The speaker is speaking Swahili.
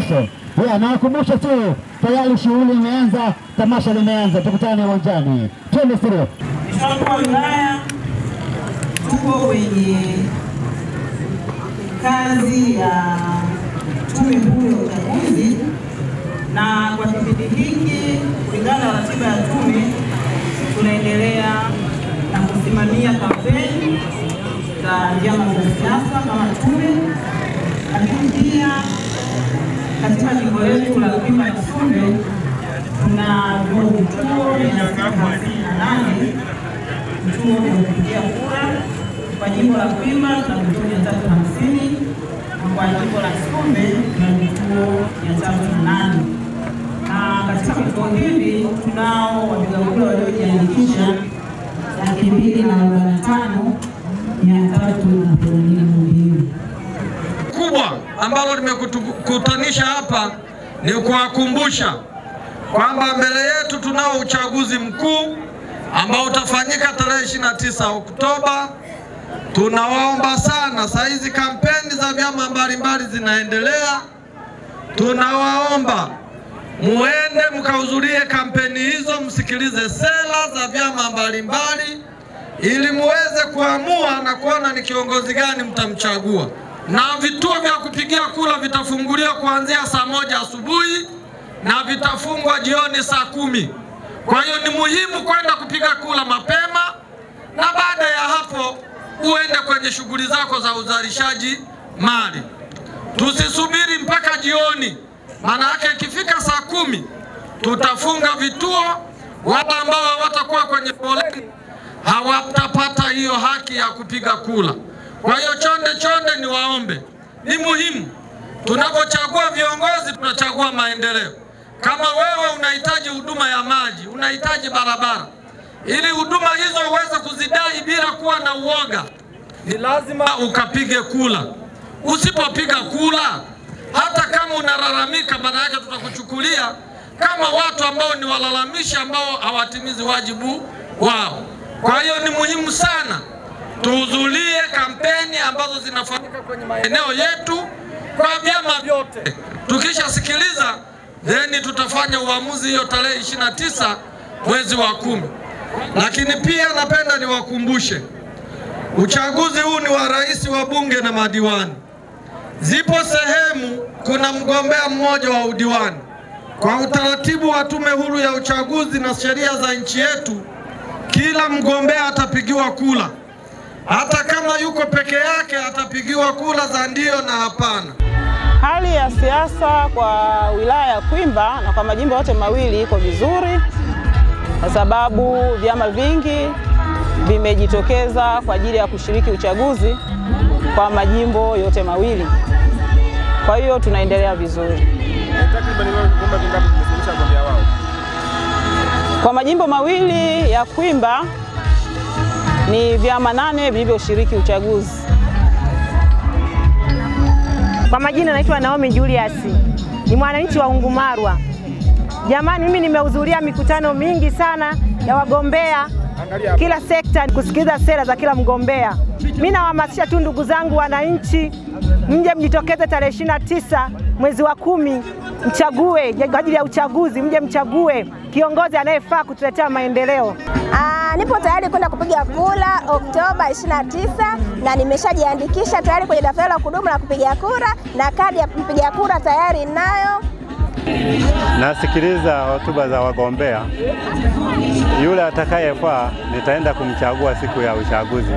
kesho. Nawakumbusha tu tayari shughuli imeanza, tamasha limeanza, tukutane uwanjani. Twende studio. Mheshimiwa Wilaya, tuko kwenye kazi ya Tume Huru ya Uchaguzi, na kwa kipindi hiki kulingana na ratiba ya tume tunaendelea na kusimamia kampeni za vyama vya siasa kama tume, lakini pia katika jimbo letu la Kwimba na Sumbe tuna vituo 8 vituo vya kupigia kura. Kwa jimbo la Kwimba tuna vituo 350 na kwa jimbo la Sumbe tuna vituo 308. Na katika vituo hivi tunao wapiga kura waliojiandikisha 245,382. Kubwa ambalo limekutanisha hapa ni kuwakumbusha kwamba mbele yetu tunao uchaguzi mkuu ambao utafanyika tarehe 29 Oktoba. Tunawaomba sana, saa hizi kampeni za vyama mbalimbali zinaendelea. Tunawaomba muende mkahudhurie kampeni hizo, msikilize sera za vyama mbalimbali ili muweze kuamua na kuona ni kiongozi gani mtamchagua. Na vituo vya kupigia kura vitafunguliwa kuanzia saa 1 asubuhi na vitafungwa jioni saa 10. Kwa hiyo ni muhimu kwenda kupiga kura mapema, na baada ya hapo uende kwenye shughuli zako za uzalishaji mali. Tusisubiri mpaka jioni, maana yake ikifika saa 10 tutafunga vituo. Wale ambao hawatakuwa kwenye foleni hawatapata hiyo haki ya kupiga kura. Kwa hiyo chonde ni waombe, ni muhimu tunapochagua viongozi tunachagua maendeleo. Kama wewe unahitaji huduma ya maji, unahitaji barabara, ili huduma hizo uweze kuzidai bila kuwa na uoga, ni lazima ukapige kura. Usipopiga kura, hata kama unalalamika, maana yake tutakuchukulia kama watu ambao ni walalamishi ambao hawatimizi wajibu wao. Kwa hiyo ni muhimu sana tuhudhurie kampeni ambazo zinafanyika kwenye maeneo yetu kwa vyama vyote. Tukishasikiliza then tutafanya uamuzi hiyo tarehe 29 mwezi wa 10. Lakini pia napenda niwakumbushe, uchaguzi huu ni wa rais, wa bunge na madiwani. Zipo sehemu kuna mgombea mmoja wa udiwani. Kwa utaratibu wa Tume Huru ya Uchaguzi na sheria za nchi yetu, kila mgombea atapigiwa kura. Hata kama yuko peke yake atapigiwa kura za ndio na hapana. Hali ya siasa kwa wilaya ya Kwimba na kwa majimbo yote mawili iko vizuri, kwa sababu vyama vingi vimejitokeza kwa ajili ya kushiriki uchaguzi kwa majimbo yote mawili. Kwa hiyo tunaendelea vizuri. Kwa majimbo mawili ya Kwimba ni vyama 8 vilivyoshiriki uchaguzi. Kwa majina naitwa Naomi Julius, ni mwananchi wa Ungumarwa. Jamani, mimi nimehudhuria mikutano mingi sana ya wagombea kila sekta, kusikiliza sera za kila mgombea. Mimi nawahamasisha tu ndugu zangu wananchi, mje mjitokeze tarehe 29 mwezi wa 10, mchague kwa ajili ya uchaguzi, mje mchague kiongozi anayefaa kutuletea maendeleo. Nipo tayari kwenda kupiga kura Oktoba 29 na nimeshajiandikisha tayari kwenye daftari la kudumu la kupiga kura, na kadi ya mpiga kura tayari ninayo. Nasikiliza hotuba za wagombea. Yule atakayefaa nitaenda kumchagua siku ya uchaguzi.